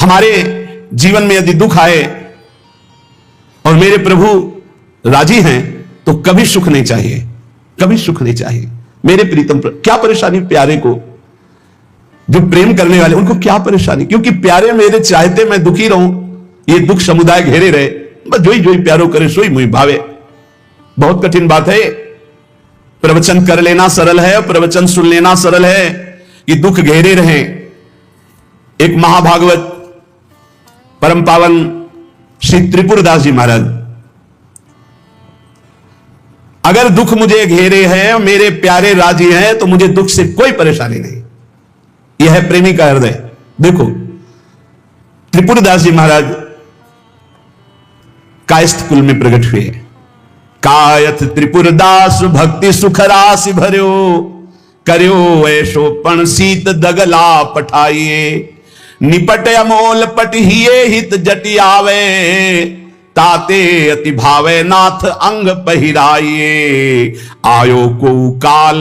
हमारे जीवन में यदि दुख आए और मेरे प्रभु राजी हैं तो कभी सुख नहीं चाहिए, कभी सुख नहीं चाहिए। मेरे प्रीतम क्या परेशानी प्यारे को, जो प्रेम करने वाले उनको क्या परेशानी, क्योंकि प्यारे मेरे चाहते मैं दुखी रहूं, ये दुख समुदाय घेरे रहे, बस जोई जोई प्यारो करे सोई मुई भावे। बहुत कठिन बात है। प्रवचन कर लेना सरल है, प्रवचन सुन लेना सरल है, कि दुख घेरे रहे। एक महाभागवत परम पावन श्री त्रिपुरदास जी महाराज, अगर दुख मुझे घेरे हैं, मेरे प्यारे राजी हैं, तो मुझे दुख से कोई परेशानी नहीं। यह है प्रेमी का हृदय। देखो त्रिपुरदास जी महाराज कायस्थ कुल में प्रकट हुए। कायथ त्रिपुरदास भक्ति सुख राशि भर्यो, कर्यो ऐशो पण सीत दगला पठाइए। निपट अमोल पटहिए हित जटि आवे, ताते अति भावे नाथ अंग पहिराइए। आयो को काल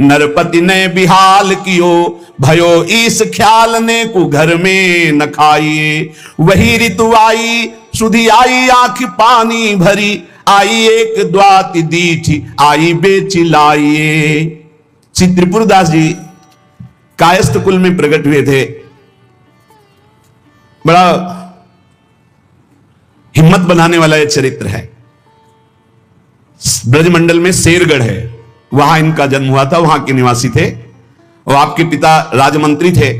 नरपति ने बिहाल कियो, भयो ईस ख्याल ने को घर में न खाइए। वही ऋतु आई सुधी आई आंख पानी भरी, आई एक द्वाति दीठी आई बेची लाइए। श्री त्रिपुरदास जी कायस्थ कुल में प्रकट हुए थे। बड़ा हिम्मत बनाने वाला यह चरित्र है। ब्रजमंडल में शेरगढ़ है, वहां इनका जन्म हुआ था, वहां के निवासी थे और आपके पिता राजमंत्री थे।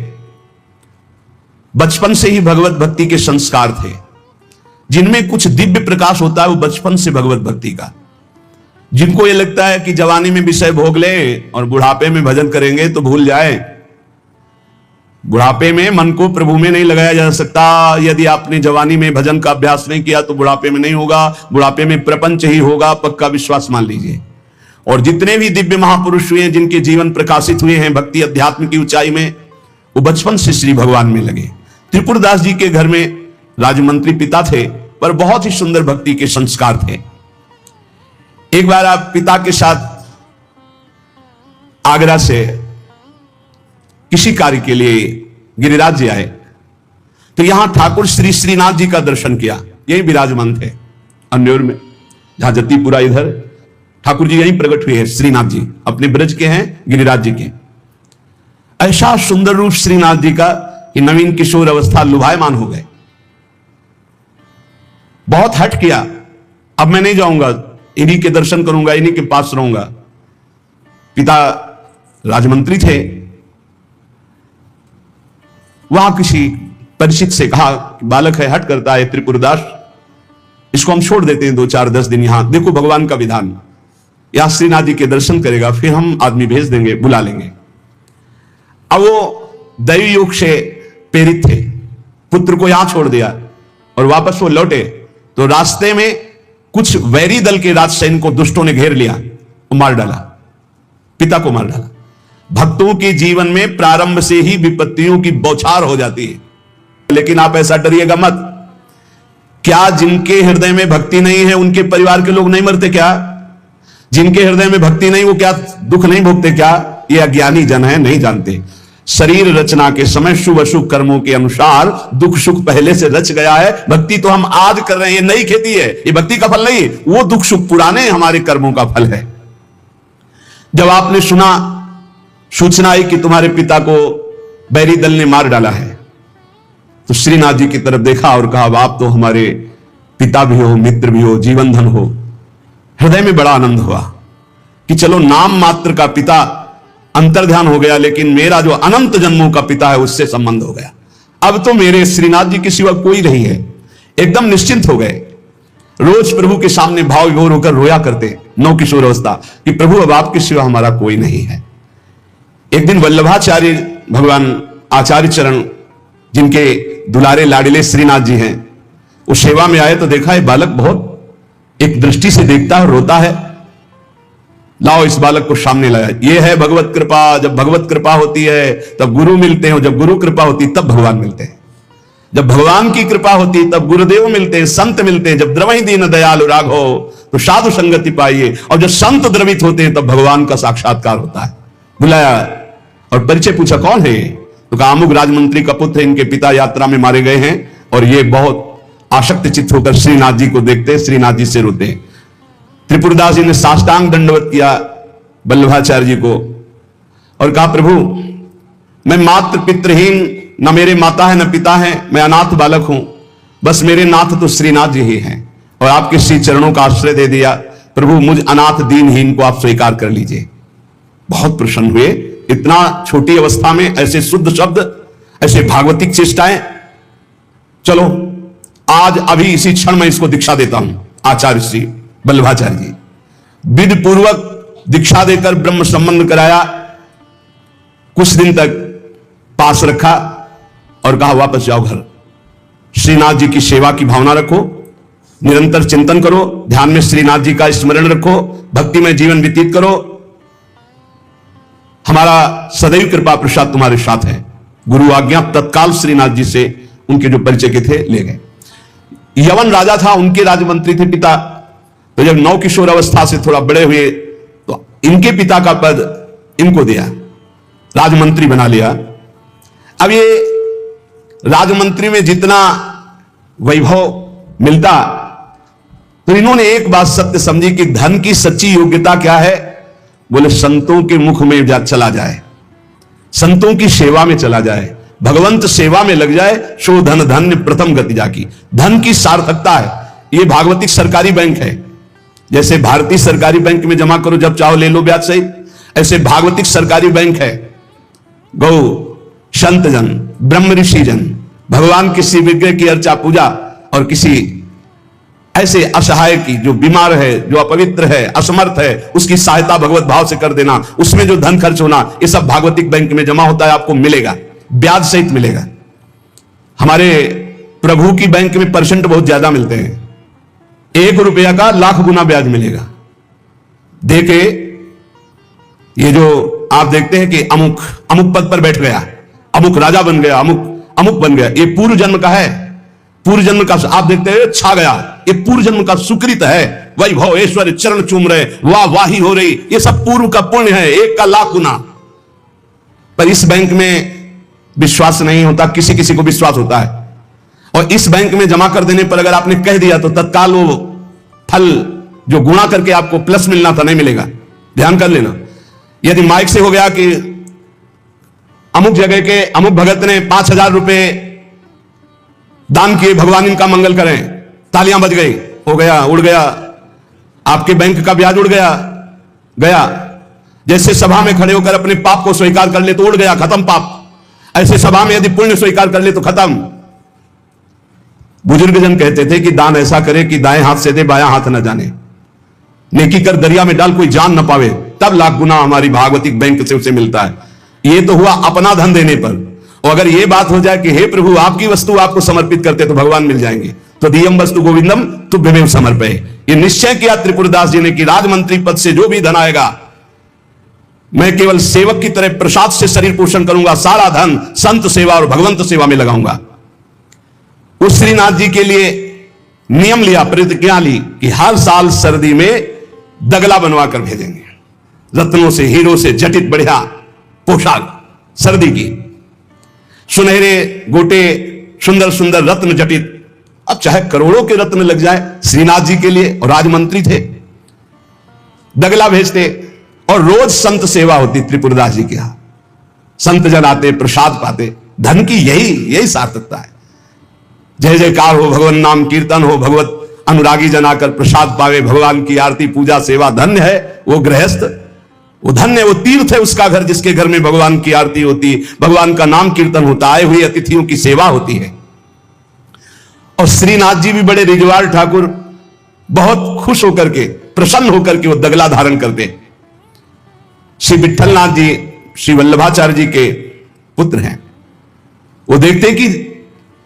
बचपन से ही भगवत भक्ति के संस्कार थे। जिनमें कुछ दिव्य प्रकाश होता है वो बचपन से भगवत भक्ति का। जिनको ये लगता है कि जवानी में विषय भोग ले और बुढ़ापे में भजन करेंगे तो भूल जाए। बुढ़ापे में मन को प्रभु में नहीं लगाया जा सकता। यदि आपने जवानी में भजन का अभ्यास नहीं किया तो बुढ़ापे में नहीं होगा, बुढ़ापे में प्रपंच ही होगा, पक्का विश्वास मान लीजिए। और जितने भी दिव्य महापुरुष हुए हैं, जिनके जीवन प्रकाशित हुए हैं भक्ति अध्यात्म की ऊंचाई में, वो बचपन से श्री भगवान में लगे। त्रिपुरदास जी के घर में राजमंत्री पिता थे, पर बहुत ही सुंदर भक्ति के संस्कार थे। एक बार आप पिता के साथ आगरा से किसी कार्य के लिए गिरिराज जी आए, तो यहां ठाकुर श्री श्रीनाथ जी का दर्शन किया। यही विराजमान थे अन्योर में, जहां जतीपुरा इधर ठाकुर जी यहीं प्रकट हुए हैं। श्रीनाथ जी अपने ब्रज के हैं, गिरिराज जी के। ऐसा सुंदर रूप श्रीनाथ जी का कि नवीन किशोर अवस्था लुभायमान हो गए। बहुत हट किया, अब मैं नहीं जाऊंगा, इन्हीं के दर्शन करूंगा, इन्हीं के पास रहूंगा। पिता राजमंत्री थे। वहां किसी परिचित से कहा, बालक है, हट करता है त्रिपुरदास, इसको हम छोड़ देते हैं 2-4-10 दिन यहां। देखो भगवान का विधान, यहां श्रीनाथ जी के दर्शन करेगा, फिर हम आदमी भेज देंगे, बुला लेंगे। अब वो दैवी योग से प्रेरित थे, पुत्र को यहां छोड़ दिया और वापस वो लौटे तो रास्ते में कुछ वैरी दल के राजसैनिक को दुष्टों ने घेर लिया और मार डाला, पिता को मार डाला। भक्तों के जीवन में प्रारंभ से ही विपत्तियों की बौछार हो जाती है, लेकिन आप ऐसा डरिएगा मत। क्या जिनके हृदय में भक्ति नहीं है उनके परिवार के लोग नहीं मरते क्या? जिनके हृदय में भक्ति नहीं वो क्या दुख नहीं भोगते क्या? ये अज्ञानी जन है, नहीं जानते। शरीर रचना के समय शुभ अशुभ कर्मों के अनुसार दुख सुख पहले से रच गया है। भक्ति तो हम आज कर रहे हैं, ये नई खेती है, ये भक्ति का फल नहीं, वो दुख सुख पुराने हमारे कर्मों का फल है। जब आपने सुना, सूचना आई कि तुम्हारे पिता को बैरी दल ने मार डाला है, तो श्रीनाथ जी की तरफ देखा और कहा, आप तो हमारे पिता भी हो, मित्र भी हो, जीवन धन हो। हृदय में बड़ा आनंद हुआ कि चलो नाम मात्र का पिता अंतर ध्यान हो गया, लेकिन मेरा जो अनंत जन्मों का पिता है उससे संबंध हो गया। अब तो मेरे श्रीनाथ जी के सिवा कोई नहीं है। एकदम निश्चिंत हो गए। रोज प्रभु के सामने भाव विभोर होकर रोया करते, नौ किशोर अवस्था, कि प्रभु अब आपके सिवा हमारा कोई नहीं है। एक दिन वल्लभाचार्य भगवान आचार्य चरण, जिनके दुलारे लाडिले श्रीनाथ जी हैं, वो सेवा में आए तो देखा है बालक बहुत एक दृष्टि से देखता है, रोता है। लाओ इस बालक को सामने लाया। ये है भगवत कृपा। जब भगवत कृपा होती है तब गुरु मिलते हैं, जब गुरु कृपा होती है तब भगवान मिलते हैं। जब भगवान की कृपा होती है तब गुरुदेव मिलते हैं, संत मिलते हैं। जब द्रवहि दीन दयालु राघो तो साधु संगति पाइए। और जब संत द्रवित होते हैं तब भगवान का साक्षात्कार होता है। बुलाया और परिचय पूछा, कौन है? तो कहा अमुक राजमंत्री का पुत्र, इनके पिता यात्रा में मारे गए हैं और ये बहुत आसक्त चित्त होकर श्रीनाथ जी को देखते, श्रीनाथ जी से रोते। त्रिपुरदास जी ने साष्टांग दंडवत किया वल्लभाचार्य जी को और कहा प्रभु मैं मात्र पितृहीन, न मेरे माता है न पिता है, मैं अनाथ बालक हूं, बस मेरे नाथ तो श्रीनाथ जी ही हैं और आपके श्री चरणों का आश्रय दे दिया। प्रभु मुझ अनाथ दीनहीन को आप स्वीकार कर लीजिए। बहुत प्रसन्न हुए। इतना छोटी अवस्था में ऐसे शुद्ध शब्द, ऐसे भागवतिक चेष्टाएं। चलो आज अभी इसी क्षण में इसको दीक्षा देता हूं। आचार्य श्री वल्लभाचार्य जी विधि पूर्वक दीक्षा देकर ब्रह्म संबंध कराया, कुछ दिन तक पास रखा और कहा वापस जाओ घर। श्रीनाथ जी की सेवा की भावना रखो, निरंतर चिंतन करो, ध्यान में श्रीनाथ जी का स्मरण रखो, भक्ति में जीवन व्यतीत करो, हमारा सदैव कृपा प्रसाद तुम्हारे साथ है। गुरु आज्ञा तत्काल श्रीनाथ जी से उनके जो परिचय के थे ले गए। यवन राजा था, उनके राजमंत्री थे पिता। तो जब नौ किशोर अवस्था से थोड़ा बड़े हुए तो इनके पिता का पद इनको दिया, राजमंत्री बना लिया। अब ये राजमंत्री में जितना वैभव मिलता, तो इन्होंने एक बात सत्य समझी कि धन की सच्ची योग्यता क्या है। बोले संतों के मुख में चला जाए, संतों की सेवा में चला जाए, भगवंत सेवा में लग जाए, सो धन धन्य प्रथम गति जाकी। धन की सार्थकता है। ये भागवतिक सरकारी बैंक है। जैसे भारतीय सरकारी बैंक में जमा करो जब चाहो ले लो ब्याज सहित, ऐसे भागवतिक सरकारी बैंक है। गौ संत जन, ब्रह्म ऋषि जन, भगवान किसी विग्रह की अर्चा पूजा और किसी ऐसे असहाय की, जो बीमार है, जो अपवित्र है, असमर्थ है, उसकी सहायता भगवत भाव से कर देना, उसमें जो धन खर्च होना, ये सब भागवतिक बैंक में जमा होता है, आपको मिलेगा, ब्याज सहित मिलेगा। हमारे प्रभु की बैंक में परसेंट बहुत ज्यादा मिलते हैं। 1 रुपया का लाख गुना ब्याज मिलेगा। देखे ये जो आप देखते हैं कि अमुक अमुक पद पर बैठ गया, अमुक राजा बन गया, अमुक अमुक बन गया, ये पूर्व जन्म का है। पूर्व जन्म का आप देखते हैं छा गया, ये पूर्व जन्म का सुकृत है। वैभव ऐश्वर्य चरण चूम रहे, वाह वाही हो रही, ये सब पूर्व का पुण्य है, 1 का लाख गुना। पर इस बैंक में विश्वास नहीं होता, किसी किसी को विश्वास होता है। और इस बैंक में जमा कर देने पर अगर आपने कह दिया तो तत्काल वो फल जो गुणा करके आपको प्लस मिलना था नहीं मिलेगा। ध्यान कर लेना। यदि माइक से हो गया कि अमुक जगह के अमुक भगत ने 5000 रुपए दान किए, भगवान इनका मंगल करें, तालियां बज गई, हो गया, उड़ गया, आपके बैंक का ब्याज उड़ गया गया। जैसे सभा में खड़े होकर अपने पाप को स्वीकार कर ले तो उड़ गया, खत्म पाप। ऐसे सभा में यदि पुण्य स्वीकार कर ले तो खत्म। बुजुर्ग जन कहते थे कि दान ऐसा करे कि दाएं हाथ से दे बायां हाथ न जाने, नेकी कर दरिया में डाल कोई जान न पावे, तब लाख गुना हमारी भागवतिक बैंक से उसे मिलता है। ये तो हुआ अपना धन देने पर। और अगर ये बात हो जाए कि हे प्रभु आपकी वस्तु आपको समर्पित करते तो भगवान मिल जाएंगे, तो दियम वस्तु गोविंदम तुभ्यमेव समर्पये। ये निश्चय किया त्रिपुरदास जी ने कि राजमंत्री पद से जो भी धन आएगा मैं केवल सेवक की तरह प्रसाद से शरीर पोषण करूंगा, सारा धन संत सेवा और भगवंत सेवा में लगाऊंगा। उस श्रीनाथ जी के लिए नियम लिया, प्रतिज्ञा ली कि हर साल सर्दी में दगला बनवा कर भेजेंगे, रत्नों से, हीरो से जटित बढ़िया पोशाक सर्दी की, सुनहरे गोटे, सुंदर सुंदर रत्न जटित। अब चाहे करोड़ों के रत्न लग जाए श्रीनाथ जी के लिए, और राजमंत्री थे, दगला भेजते और रोज संत सेवा होती त्रिपुरदास जी के यहां। संत जन आते, प्रसाद पाते। धन की यही सार्थकता है। जय जयकार हो, भगवान नाम कीर्तन हो, भगवत अनुरागी जन आकर प्रसाद पावे, भगवान की आरती पूजा सेवा। धन्य है वो गृहस्थ, वो धन्य, वो तीर्थ है उसका घर जिसके घर में भगवान की आरती होती, भगवान का नाम कीर्तन होता, आए हुए अतिथियों की सेवा होती है। और श्रीनाथ जी भी बड़े रिजवार ठाकुर, बहुत खुश होकर के, प्रसन्न होकर के वो दगला धारण करते। श्री विठलनाथ जी श्री वल्लभाचार्य जी के पुत्र हैं। वो देखते कि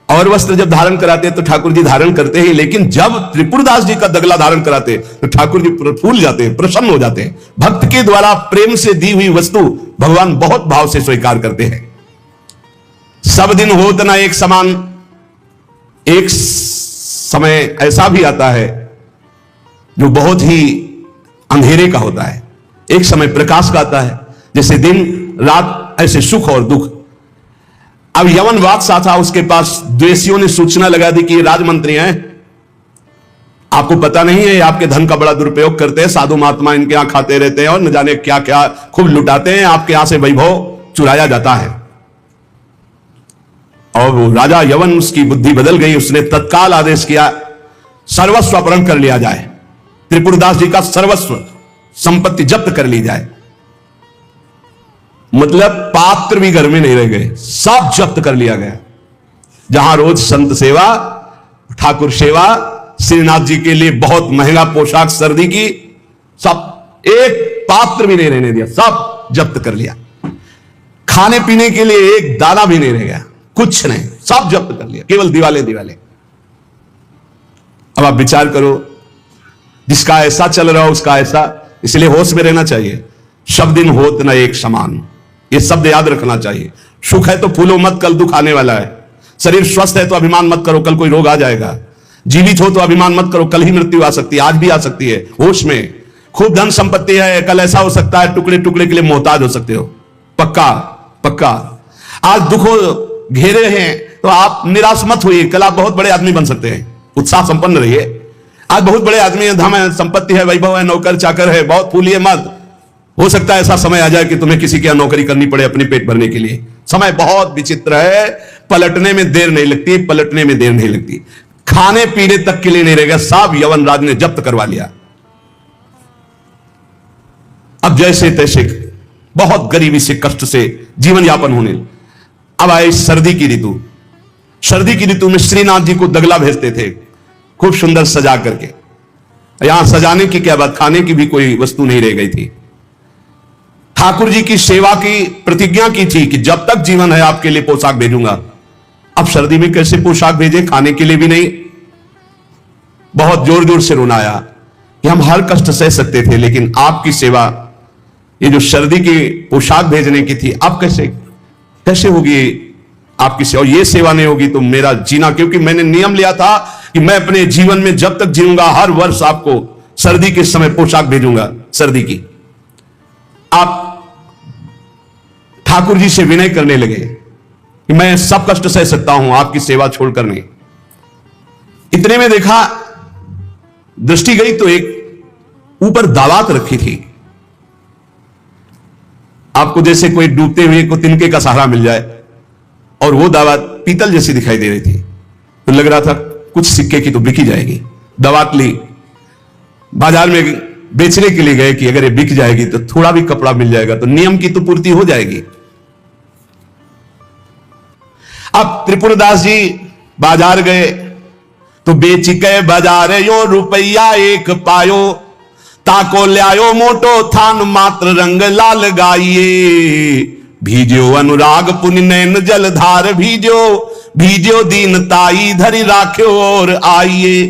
और वस्त्र जब धारण कराते तो ठाकुर जी धारण करते हैं, लेकिन जब त्रिपुरदास जी का दगला धारण कराते तो ठाकुर जी फूल जाते हैं, प्रसन्न हो जाते हैं। भक्त के द्वारा प्रेम से दी हुई वस्तु भगवान बहुत भाव से स्वीकार करते हैं। सब दिन होत ना एक समान, एक समय ऐसा भी आता है जो बहुत ही अंधेरे का होता है, एक समय प्रकाश का आता है। जैसे दिन रात ऐसे सुख और दुख। अब यवन बादशाह था, उसके पास द्वेषियों ने सूचना लगा दी कि ये राजमंत्री हैं, आपको पता नहीं है, ये आपके धन का बड़ा दुरुपयोग करते हैं, साधु महात्मा इनके यहां खाते रहते हैं और न जाने क्या क्या खूब लुटाते हैं, आपके यहां से वैभव चुराया जाता है। और वो राजा यवन, उसकी बुद्धि बदल गई, उसने तत्काल आदेश किया सर्वस्व अपहरण कर लिया जाए, त्रिपुरदास जी का सर्वस्व संपत्ति जब्त कर ली जाए। मतलब पात्र भी घर में नहीं रह गए, सब जब्त कर लिया गया। जहां रोज संत सेवा, ठाकुर सेवा, श्रीनाथ जी के लिए बहुत महंगा पोशाक सर्दी की, सब एक पात्र भी नहीं रहने दिया, सब जब्त कर लिया। खाने पीने के लिए एक दाना भी नहीं रह गया, कुछ नहीं, सब जब्त कर लिया, केवल दिवाले दिवाले। अब आप विचार करो, जिसका ऐसा चल रहा हो उसका ऐसा, इसलिए होश में रहना चाहिए। शब्द इन होत न एक समान, ये शब्द याद रखना चाहिए। सुख है तो फूलो मत, कल दुख आने वाला है। शरीर स्वस्थ है तो अभिमान मत करो, कल कोई रोग आ जाएगा। जीवित हो तो अभिमान मत करो, कल ही मृत्यु आ सकती है, आज भी आ सकती है। होश में, खूब धन संपत्ति है, कल ऐसा हो सकता है टुकड़े टुकड़े के लिए मोहताज हो सकते हो। पक्का पक्का। आज दुखों घेरे हैं तो आप निराश मत होइए, कल आप बहुत बड़े आदमी बन सकते हैं। उत्साह संपन्न रहिए। आज बहुत बड़े आदमी है, धन है, संपत्ति है, वैभव है, नौकर चाकर है, बहुत फूलिए मत। हो सकता है ऐसा समय आ जाए कि तुम्हें किसी की नौकरी करनी पड़े अपने पेट भरने के लिए। समय बहुत विचित्र है, पलटने में देर नहीं लगती, पलटने में देर नहीं लगती। खाने पीने तक के लिए नहीं रहेगा, सब यवन राज ने जब्त करवा लिया। अब जैसे तैसे बहुत गरीबी से, कष्ट से जीवन यापन होने। अब आए सर्दी की ऋतु। सर्दी की ऋतु में श्रीनाथ जी को दगला भेजते थे, खूब सुंदर सजा करके। यहां सजाने की क्या बात, खाने की भी कोई वस्तु नहीं रह गई थी। ठाकुर जी की सेवा की प्रतिज्ञा की थी कि जब तक जीवन है आपके लिए पोशाक भेजूंगा। अब सर्दी में कैसे पोशाक भेजे, खाने के लिए भी नहीं। बहुत जोर जोर से रोना आया कि हम हर कष्ट सह सकते थे, लेकिन आपकी सेवा, ये जो सर्दी की पोशाक भेजने की थी, अब कैसे कैसे होगी आपकी सेवा। ये सेवा नहीं होगी तो मेरा जीना, क्योंकि मैंने नियम लिया था कि मैं अपने जीवन में जब तक जीऊंगा हर वर्ष आपको सर्दी के समय पोशाक भेजूंगा सर्दी की। आप ठाकुर जी से विनय करने लगे कि मैं सब कष्ट सह सकता हूं, आपकी सेवा छोड़कर नहीं। इतने में देखा, दृष्टि गई तो एक ऊपर दावात रखी थी। आपको जैसे कोई डूबते हुए को तिनके का सहारा मिल जाए, और वो दावात पीतल जैसी दिखाई दे रही थी, तो लग रहा था कुछ सिक्के की तो बिकी जाएगी। दावात ली, बाजार में बेचने के लिए गए कि अगर ये बिक जाएगी तो थोड़ा भी कपड़ा मिल जाएगा तो नियम की तो पूर्ति हो जाएगी। अब त्रिपुरदास जी बाजार गए तो बेच के बाजार यो रुपया एक पायो, ताको ल्यायो मोटो थान मात्र रंग लाल गाइए। भीजो अनुराग पुनि नैन जलधार भीजो, भीजो दीन ताई धरि राख्यो और आइए।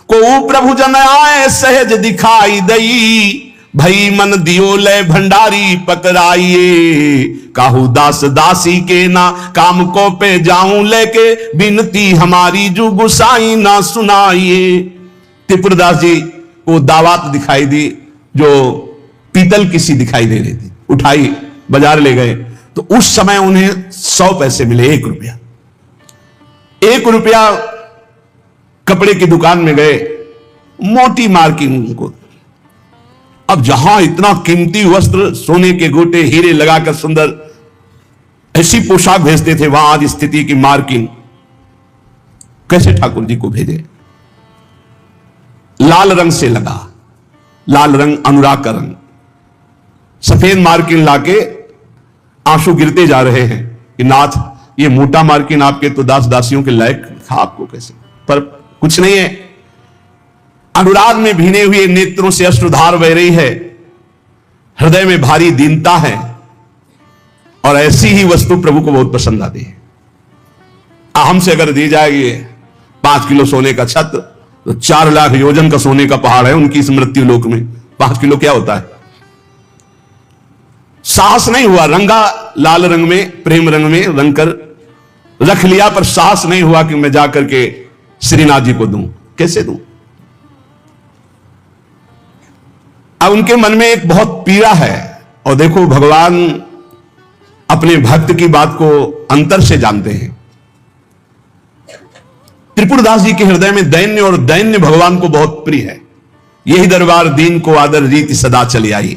को प्रभु जन आए सहज दिखाई दई, भई मन दियो ले भंडारी पकड़ाइए। काहू दास दासी के ना काम को पे जाऊं लेके, बिनती हमारी जो गुसाई ना सुनाइए। त्रिपुरदास जी को दावत दिखाई दी जो पीतल की सी दिखाई दे रही थी, उठाई बाजार ले गए तो उस समय उन्हें 100 पैसे मिले, 1 रुपया। 1 रुपया कपड़े की दुकान में गए, मोटी मार्किंग उनको। अब जहां इतना कीमती वस्त्र, सोने के गोटे, हीरे लगाकर सुंदर ऐसी पोशाक भेजते थे, वहां आज स्थिति की मार्किंग। कैसे ठाकुर जी को भेजे? लाल रंग से लगा, लाल रंग अनुराग का रंग, सफेद मार्किन लाके आंसू गिरते जा रहे हैं कि नाथ ये मोटा मार्किन आपके तो दास दासियों के लायक था, आपको कैसे? पर कुछ नहीं है, अनुराग में भीने हुए नेत्रों से अश्रुधार बह रही है, हृदय में भारी दीनता है, और ऐसी ही वस्तु प्रभु को बहुत पसंद आती है। हमसे अगर दी जाएगी 5 किलो सोने का छत्र, तो 4 लाख योजन का सोने का पहाड़ है उनकी इस मृत्यु लोक में। 5 किलो क्या होता है? साहस नहीं हुआ, रंगा लाल रंग में, प्रेम रंग में रंग कर रख लिया, पर साहस नहीं हुआ कि मैं जाकर के श्रीनाथ जी को दूं। कैसे दूं? अब उनके मन में एक बहुत पीड़ा है। और देखो, भगवान अपने भक्त की बात को अंतर से जानते हैं। त्रिपुरदास जी के हृदय में दैन्य और दैन्य भगवान को बहुत प्रिय है। यही दरबार दीन को आदर रीति सदा चली आई।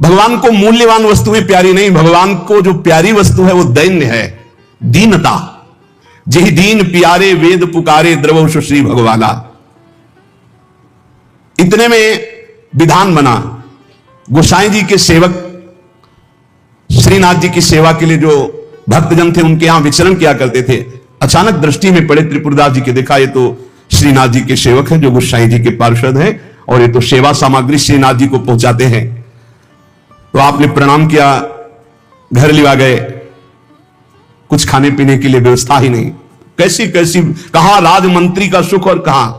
भगवान को मूल्यवान वस्तुएं प्यारी नहीं, भगवान को जो प्यारी वस्तु है वो दैन्य है, दीनता। जही दीन प्यारे वेद पुकारे द्रवश श्री भगवाला। इतने में विधान बना, गोसाई जी के सेवक श्रीनाथ जी की सेवा के लिए जो भक्तजन थे उनके यहां विचरण किया करते थे, अचानक दृष्टि में पड़े त्रिपुरदास जी के। देखा ये तो श्रीनाथ जी के सेवक हैं जो गोसाई जी के पार्षद हैं, और ये तो सेवा सामग्री श्रीनाथ जी को पहुंचाते हैं। तो आपने प्रणाम किया, घर लिवा गए, कुछ खाने पीने के लिए व्यवस्था ही नहीं। कैसी कैसी, कहां राजमंत्री का सुख और कहां,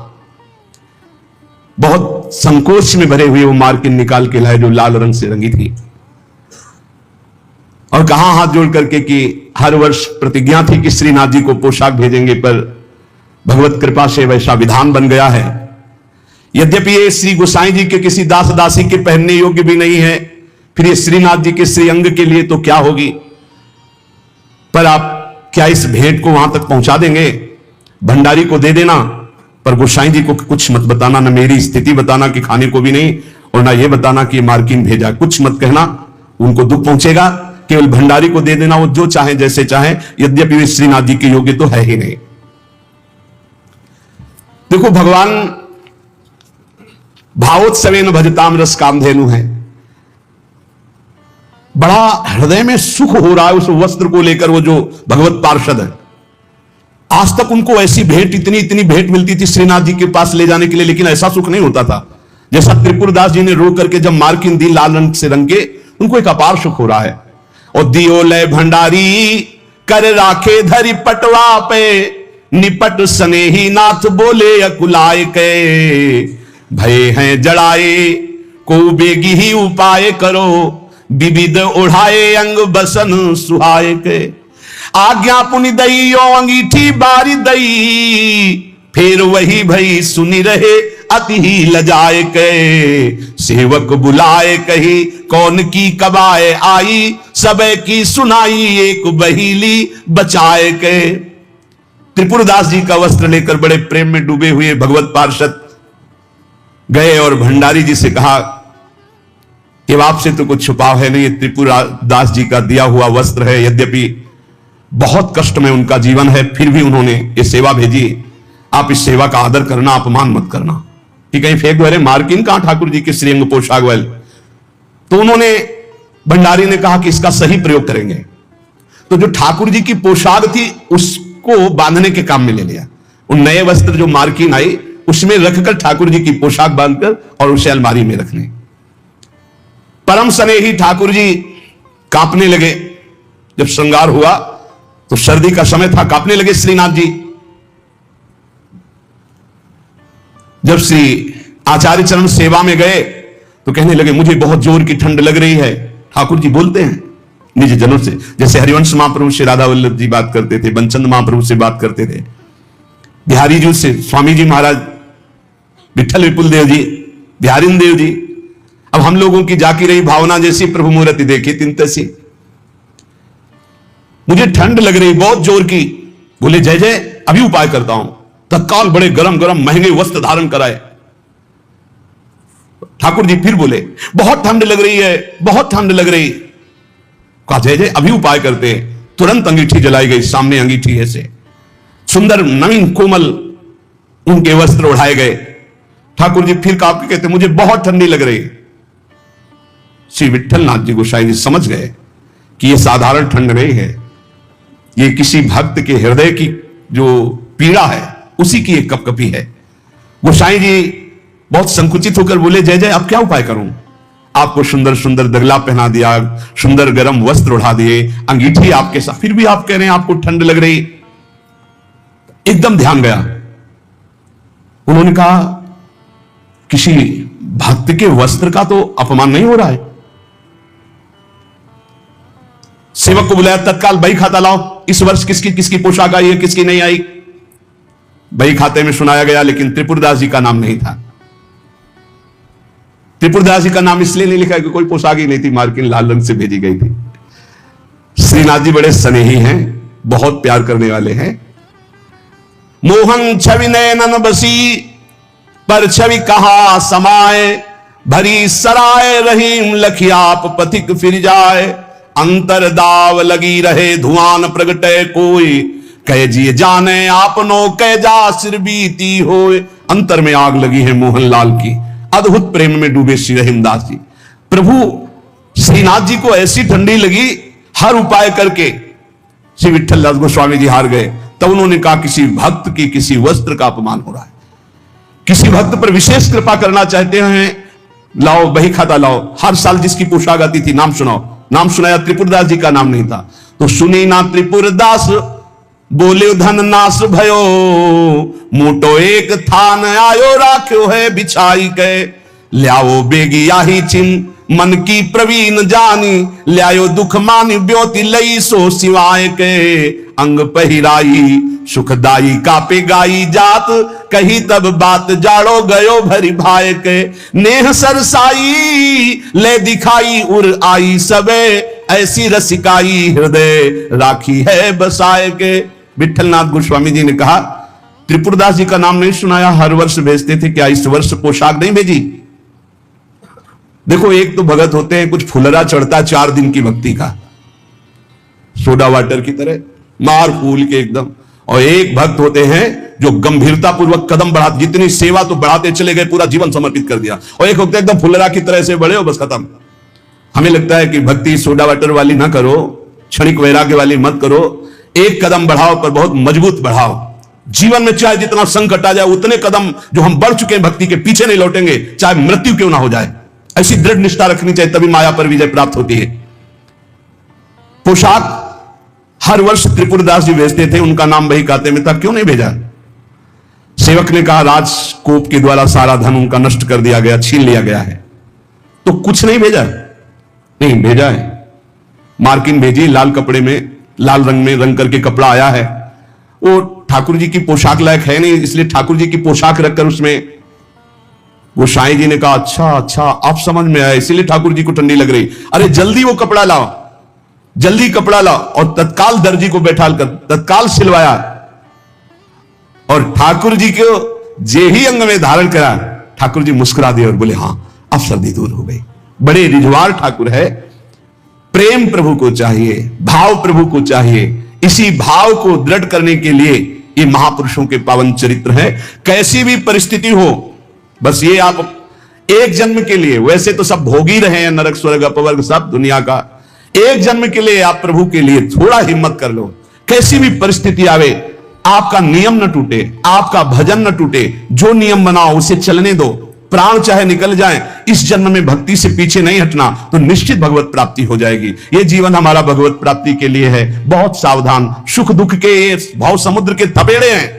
बहुत संकोच में भरे हुए वो मार्किन निकाल के लाए जो लाल रंग से रंगी थी, और कहां हाथ जोड़ करके कि हर वर्ष प्रतिज्ञा थी कि श्रीनाथ जी को पोशाक भेजेंगे, पर भगवत कृपा से वैसा विधान बन गया है। यद्यपि ये श्री गोसाई जी के किसी दास दासी के पहनने योग्य भी नहीं है, फिर ये श्रीनाथ जी के श्रीअंग के लिए तो क्या होगी। पर आप क्या इस भेंट को वहां तक पहुंचा देंगे? भंडारी को दे देना, पर गोसाई जी को कुछ मत बताना, ना मेरी स्थिति बताना कि खाने को भी नहीं, और ना ये बताना कि मार्किन भेजा, कुछ मत कहना, उनको दुख पहुंचेगा। केवल भंडारी को दे देना, वो जो चाहे जैसे चाहे, यद्यपि वे श्रीनाथ जी के योग्य तो है ही नहीं। देखो, भगवान भावोत्सवेन भजताम रस कामधेनु है। बड़ा हृदय में सुख हो रहा है उस वस्त्र को लेकर। वो जो भगवत पार्षद है, आज तक उनको ऐसी भेंट, इतनी इतनी भेंट मिलती थी श्रीनाथ जी के पास ले जाने के लिए, लेकिन ऐसा सुख नहीं होता था जैसा त्रिपुरदास जी ने रो करके जब मार्किन दी लाल रंग से रंग के, उनको एक अपार सुख हो रहा है। और दियो लय भंडारी कर राखे धरी पटवा पे, निपट स्नेही नाथ बोले अकुलाय के। भय हैं जड़ाए को बेगी ही उपाय करो, विविध ओढ़ाए अंग बसन सुहाय के। आज्ञा पुनि दई यो अंगीठी बारी दई, फिर वही भई सुनी रहे अति ही लजाए के। सेवक बुलाए कही कौन की कबाए आई, सबे की सुनाई एक बहीली बचाए के। त्रिपुरदास जी का वस्त्र लेकर बड़े प्रेम में डूबे हुए भगवत पार्षद गए और भंडारी जी से कहा कि आपसे तो कुछ छुपाव है नहीं, त्रिपुरदास जी का दिया हुआ वस्त्र है। यद्यपि बहुत कष्ट में उनका जीवन है, फिर भी उन्होंने ये सेवा भेजी। आप इस सेवा का आदर करना, अपमान मत करना कि कहीं फेंक दो, अरे मार्किन कहां ठाकुर जी के श्रीअंग पोशाक वाले। तो उन्होंने, भंडारी ने कहा कि इसका सही प्रयोग करेंगे। तो जो ठाकुर जी की पोशाक थी उसको बांधने के काम में ले लिया। उन नए वस्त्र जो मार्किन आई उसमें रखकर ठाकुर जी की पोशाक बांधकर और उसे अलमारी में रखने। परम स्नेही ठाकुर जी कांपने लगे। जब श्रृंगार हुआ तो सर्दी का समय था, कांपने लगे श्रीनाथ जी। जब श्री आचार्य चरण सेवा में गए तो कहने लगे मुझे बहुत जोर की ठंड लग रही है। ठाकुर जी बोलते हैं निज जनों से, जैसे हरिवंश महाप्रभु से राधा वल्लभ जी बात करते थे, बंचंद महाप्रभु से बात करते थे, बिहारी जी से स्वामी जी महाराज, विठल विपुल देव जी, बिहारिन देव जी। अब हम लोगों की जाकी रही भावना जैसी प्रभु मूर्ति देखी तिन तैसी। मुझे ठंड लग रही बहुत जोर की। बोले जय जय, अभी उपाय करता हूं। तत्काल बड़े गरम गरम महंगे वस्त्र धारण कराए। ठाकुर जी फिर बोले बहुत ठंड लग रही है, बहुत ठंड लग रही। कहा जय जय, अभी उपाय करते। तुरंत अंगीठी जलाई गई, सामने अंगीठी है से सुंदर नवीन कोमल उनके वस्त्र उड़ाए गए। ठाकुर जी फिर कांप के कहते मुझे बहुत ठंडी लग रही। श्री विठल नाथ जी गोसाई जी समझ गए कि यह साधारण ठंड नहीं है, ये किसी भक्त के हृदय की जो पीड़ा है उसी की एक कपकपी है। गोसाई जी बहुत संकुचित होकर बोले जय जय, अब क्या उपाय करूं? आपको सुंदर सुंदर दगला पहना दिया, सुंदर गर्म वस्त्र उड़ा दिए, अंगीठी आपके साथ, फिर भी आप कह रहे हैं आपको ठंड लग रही। एकदम ध्यान गया। उन्होंने कहा किसी भक्त के वस्त्र का तो अपमान नहीं हो रहा है। सेवक को बुलाया, तत्काल बही खाता लाओ, इस वर्ष किसकी किसकी पोशाक आई है, किसकी नहीं आई। बही खाते में सुनाया गया, लेकिन त्रिपुरदास जी का नाम नहीं था। त्रिपुरदास जी का नाम इसलिए नहीं लिखा कि कोई पोशाक ही नहीं थी, मार्किन लाल रंग से भेजी गई थी। श्रीनाथ जी बड़े स्नेही हैं, बहुत प्यार करने वाले हैं। मोहन छवि नयनन बसी, पर छवि कहा समाए, भरी सराय रहीम लखियाप पथिक फिर जाए। अंतर दाव लगी रहे धुआं प्रगटे कोई, कह जिए जाने आपनो कह जा सिर बीती होए। अंतर में आग लगी है मोहनलाल की, अद्भुत प्रेम में डूबे श्री रहीमदास जी। प्रभु श्रीनाथ जी को ऐसी ठंडी लगी, हर उपाय करके श्री विठल दास गोस्वामी जी हार गए। तब उन्होंने कहा किसी भक्त की किसी वस्त्र का अपमान हो रहा है, किसी भक्त पर विशेष कृपा करना चाहते हैं, लाओ बही खाता लाओ। हर साल जिसकी पोशाक आती थी नाम सुनाओ। नाम सुनाया, त्रिपुरदास जी का नाम नहीं था, तो सुनी ना त्रिपुरदास बोले धन नाश भयो, मोटो एक थान आयो राख्यो है बिछाई के। ल्याओ बेगी आही चिन मन की प्रवीण जानी, ल्यायो दुख मानी ब्योति लई सो सिवाय के। अंग पहिराई सुखदाई कापे गाई जात, कही तब बात जाड़ो गयो भरी भाई के। नेह सरसाई ले दिखाई उर आई सबे, ऐसी रसिकाई हृदय राखी है बसाए के। विठलनाथ गोस्वामी जी ने कहा त्रिपुरदास जी का नाम नहीं सुनाया, हर वर्ष भेजते थे, क्या इस वर्ष पोशाक नहीं भेजी? देखो एक तो भगत होते हैं कुछ फुलरा चढ़ता 4 दिन की भक्ति का, सोडा वाटर की तरह मार फूल के एकदम, और एक भक्त होते हैं जो गंभीरता पूर्वक कदम बढ़ा, जितनी सेवा तो बढ़ाते चले गए, पूरा जीवन समर्पित कर दिया। और एक होते एकदम फुलरा की तरह से बढ़े हो बस खत्म। हमें लगता है कि भक्ति सोडा वाटर वाली ना करो, क्षणिक वैराग्य वाली मत करो, एक कदम बढ़ाओ पर बहुत मजबूत बढ़ाओ। जीवन में चाहे जितना संकट आ जाए, उतने कदम जो हम बढ़ चुके हैं भक्ति के, पीछे नहीं लौटेंगे, चाहे मृत्यु क्यों ना हो जाए। ऐसी दृढ़ निष्ठा रखनी चाहिए, तभी माया पर विजय प्राप्त होती है। पोशाक हर वर्ष त्रिपुरदास जी भेजते थे, उनका नाम वही खाते में था, क्यों नहीं भेजा? सेवक ने कहा राजकोप के द्वारा सारा धन उनका नष्ट कर दिया गया, छीन लिया गया है, तो कुछ नहीं भेजा? नहीं भेजा है। मार्किन भेजी, लाल कपड़े में, लाल रंग में रंग करके कपड़ा आया है, वो ठाकुर जी की पोशाक लायक है नहीं, इसलिए ठाकुर जी की पोशाक रखकर उसमें गोसाई जी ने कहा अच्छा अच्छा आप समझ में आया, इसीलिए ठाकुर जी को ठंडी लग रही। अरे जल्दी वो कपड़ा लाओ, जल्दी कपड़ा लाओ, और तत्काल दर्जी को बैठाल कर तत्काल सिलवाया, और ठाकुर जी को जे ही अंग में धारण करा, ठाकुर जी मुस्कुरा दिए और बोले हाँ अब सर्दी दूर हो गई। बड़े रिझवार ठाकुर है। प्रेम प्रभु को चाहिए, भाव प्रभु को चाहिए, इसी भाव को दृढ़ करने के लिए ये महापुरुषों के पावन चरित्र हैं। कैसी भी परिस्थिति हो, बस ये आप एक जन्म के लिए, वैसे तो सब भोग ही रहे हैं, नरक स्वर्ग अपवर्ग सब दुनिया का, एक जन्म के लिए आप प्रभु के लिए थोड़ा हिम्मत कर लो। कैसी भी परिस्थिति आवे, आपका नियम न टूटे, आपका भजन न टूटे, जो नियम बनाओ उसे चलने दो, प्राण चाहे निकल जाए, इस जन्म में भक्ति से पीछे नहीं हटना, तो निश्चित भगवत प्राप्ति हो जाएगी। ये जीवन हमारा भगवत प्राप्ति के लिए है। बहुत सावधान, सुख दुख के ये भाव समुद्र के थपेड़े हैं,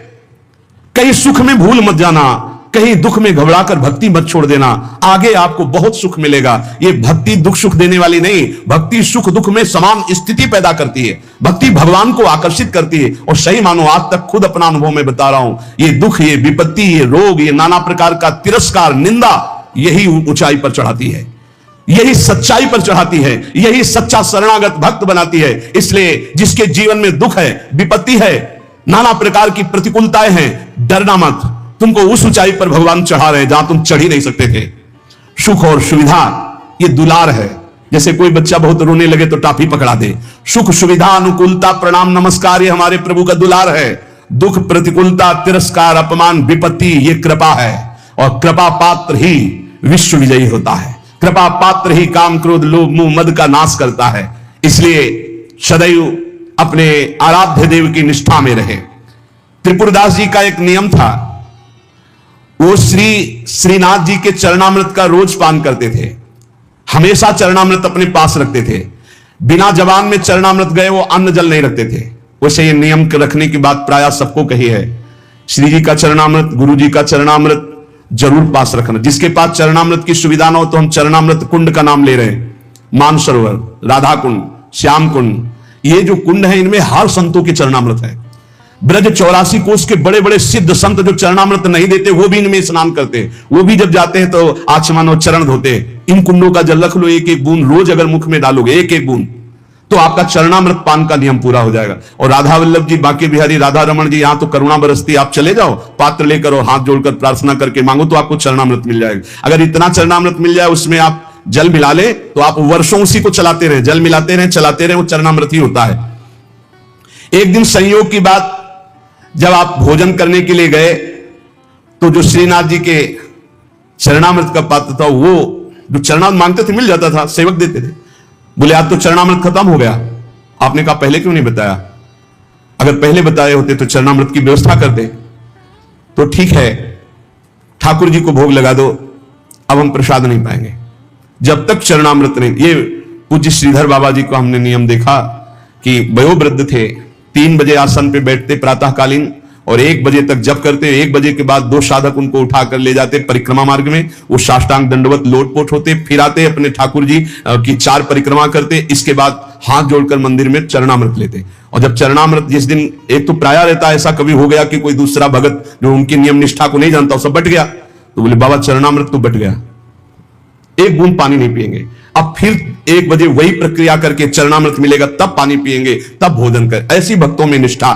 कहीं सुख में भूल मत जाना, कहीं दुख में घबराकर भक्ति मत छोड़ देना, आगे आपको बहुत सुख मिलेगा। ये भक्ति दुख सुख देने वाली नहीं, भक्ति सुख दुख में समान स्थिति पैदा करती है, भक्ति भगवान को आकर्षित करती है। और सही मानो आज तक खुद अपना अनुभव में बता रहा हूं, ये दुख, ये विपत्ति, ये रोग, ये नाना प्रकार का तिरस्कार, निंदा, यही ऊंचाई पर चढ़ाती है, यही सच्चाई पर चढ़ाती है, यही सच्चा शरणागत भक्त बनाती है। इसलिए जिसके जीवन में दुख है, विपत्ति है, नाना प्रकार की प्रतिकूलताएं हैं, डरना मत, तुमको उस ऊंचाई पर भगवान चढ़ा रहे हैं जहां तुम चढ़ ही नहीं सकते थे। सुख और सुविधा ये दुलार है, जैसे कोई बच्चा बहुत रोने लगे तो टाफी पकड़ा दे। सुख सुविधा अनुकूलता प्रणाम नमस्कार ये हमारे प्रभु का दुलार है। दुख प्रतिकूलता तिरस्कार अपमान विपत्ति ये कृपा है, और कृपा पात्र ही विश्व विजयी होता है। कृपा पात्र ही काम क्रोध लोभ मोह मद का नाश करता है। इसलिए सदैव अपने आराध्य देव की निष्ठा में रहे। त्रिपुरदास जी का एक नियम था, वो श्रीनाथ जी के चरणामृत का रोज पान करते थे, हमेशा चरणामृत अपने पास रखते थे। बिना जबान में चरणामृत गए वो अन्न जल नहीं रखते थे। वैसे ये नियम रखने की बात प्राय सबको कही है। श्री जी का चरणामृत, गुरु जी का चरणामृत जरूर पास रखना। जिसके पास चरणामृत की सुविधा ना हो, तो हम चरणामृत कुंड का नाम ले रहे हैं, मानसरोवर, राधा कुंड, श्याम कुंड, ये जो कुंड है इनमें हर संतों के चरणामृत है। ब्रज 84 कोष के बड़े बड़े सिद्ध संत जो चरणामृत नहीं देते, वो भी इनमें स्नान करते, वो भी जब जाते हैं तो आचमन और चरण धोते। इन कुंडों का जल रख लो, एक एक बूंद रोज अगर मुख में डालोगे, एक एक बूंद, तो आपका चरणामृत पान का नियम पूरा हो जाएगा। और राधा वल्लभ जी, बांके बिहारी राधा रमन जी, यहां तो करुणा बरसती, आप चले जाओ, पात्र लेकर और हाथ जोड़कर प्रार्थना करके मांगो तो आपको चरणामृत मिल जाएगा। अगर इतना चरणामृत मिल जाए, उसमें आप जल मिला ले, तो आप वर्षों उसी को चलाते रहे, जल मिलाते रहे, चलाते रहे, वो चरणामृत ही होता है। एक दिन संयोग की बात, जब आप भोजन करने के लिए गए तो जो श्रीनाथ जी के चरणामृत का पात्र था, वो जो चरणामृत मांगते थे मिल जाता था, सेवक देते थे। बोले आज तो चरणामृत खत्म हो गया। आपने कहा पहले क्यों नहीं बताया? अगर पहले बताए होते तो चरणामृत की व्यवस्था करते। तो ठीक है, ठाकुर जी को भोग लगा दो, अब हम प्रसाद नहीं पाएंगे जब तक चरणामृत नहीं। ये पूज्य श्रीधर बाबा जी को हमने नियम देखा कि वयोवृद्ध थे, 3 बजे आसन पे बैठते प्रातःकालीन और 1 बजे तक जप करते। 1 बजे के बाद 2 साधक उनको उठाकर ले जाते परिक्रमा मार्ग में, वो साष्टांग दंडवत लोटपोट होते, फिर आते अपने ठाकुर जी की 4 परिक्रमा करते। इसके बाद हाथ जोड़कर मंदिर में चरणामृत लेते। और जब चरणामृत जिस दिन, एक तो प्राय रहता है, ऐसा कभी हो गया कि कोई दूसरा भगत जो उनकी नियम निष्ठा को नहीं जानता, सब बट गया, तो बोले बाबा चरणामृत तो बट गया, 1 बूंद पानी नहीं पिएंगे। अब फिर 1 बजे वही प्रक्रिया करके चरणामृत मिलेगा, तब पानी पिएंगे, तब भोजन कर। ऐसी भक्तों में निष्ठा।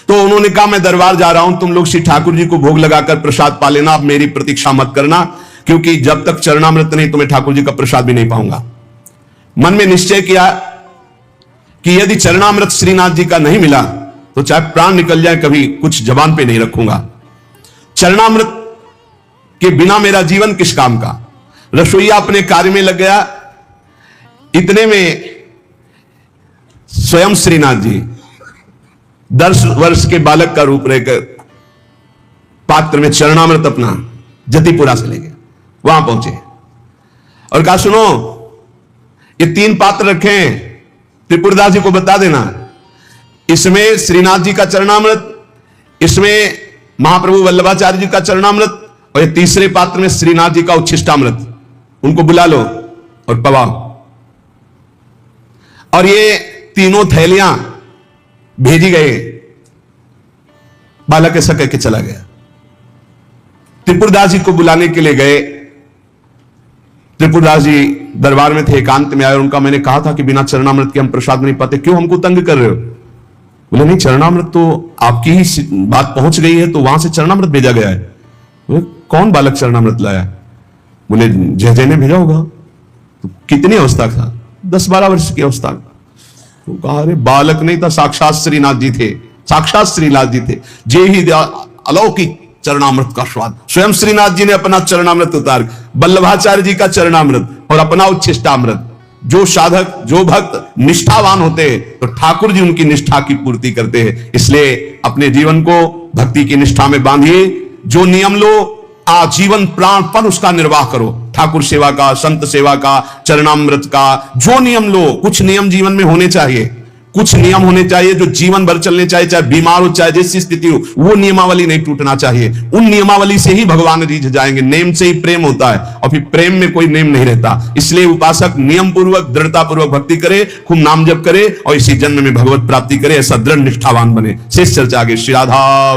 तो उन्होंने कहा मैं दरबार जा रहा हूं, तुम लोग श्री ठाकुर जी को भोग लगाकर प्रसाद पा लेना, अब मेरी प्रतीक्षा मत करना, क्योंकि जब तक चरणामृत नहीं तो मैं ठाकुर जी का प्रसाद भी नहीं पाऊंगा। मन में निश्चय किया कि यदि चरणामृत श्रीनाथ जी का नहीं मिला तो चाहे प्राण निकल जाए, कभी कुछ जबान पे नहीं रखूंगा। चरणामृत के बिना मेरा जीवन किस काम का। रसोईया अपने कार्य में लग गया। इतने में स्वयं श्रीनाथ जी 10 वर्ष के बालक का रूप रहकर पात्र में चरणामृत अपना जतिपुरा से ले गए। वहां पहुंचे और कहा सुनो, ये 3 पात्र रखे हैं, त्रिपुरदास जी को बता देना, इसमें श्रीनाथ जी का चरणामृत, इसमें महाप्रभु वल्लभाचार्य जी का चरणामृत, और ये तीसरे पात्र में श्रीनाथ जी का उच्छिष्टामृत। उनको बुला लो और पवाओ। और ये तीनों थैलियां भेजी गए। बालक ऐसा कह के चला गया। त्रिपुरदास जी को बुलाने के लिए गए। त्रिपुरदास जी दरबार में थे, एकांत में आए और उनका मैंने कहा था कि बिना चरणामृत के हम प्रसाद नहीं पाते, क्यों हमको तंग कर रहे हो? बोले नहीं, चरणामृत तो आपकी ही बात पहुंच गई है, तो वहां से चरणामृत भेजा गया है। बोले कौन बालक चरणामृत लाया? बोले जय जय ने भेजा होगा। तो कितनी अवस्था था? 10-12 वर्ष की अवस्था। तो कहा अरे बालक नहीं था, साक्षात श्रीनाथ जी थे, साक्षात श्रीनाथ जी थे। जे ही अलौकिक चरणामृत का स्वाद। स्वयं श्रीनाथ जी ने अपना चरणामृत उतार, वल्लभाचार्य जी का चरणामृत और अपना उच्छिष्टामृत। जो साधक, जो भक्त निष्ठावान होते हैं तो ठाकुर जी उनकी निष्ठा की पूर्ति करते हैं। इसलिए अपने जीवन को भक्ति की निष्ठा में बांधिए। जो नियम लो, आजीवन प्राणपण उसका निर्वाह करो। ठाकुर सेवा का, संत सेवा का, चरणामृत का, जो नियम लो। कुछ नियम जीवन में होने चाहिए, कुछ नियम होने चाहिए जो जीवन भर चलने चाहिए, चाहे बीमार हो चाहे जैसी स्थिति हो। वो नियमावली नहीं टूटना चाहिए। उन नियमावली से ही भगवान रीझ जाएंगे। नेम से ही प्रेम होता है और फिर प्रेम में कोई नेम नहीं रहता। इसलिए उपासक नियम पूर्वक, दृढ़ता पूर्वक भक्ति करे, खूब नाम जप करे और इसी जन्म में भगवत प्राप्ति करे। ऐसा दृढ़ निष्ठावान बने। शेष चर्चा आगे। श्री राधा।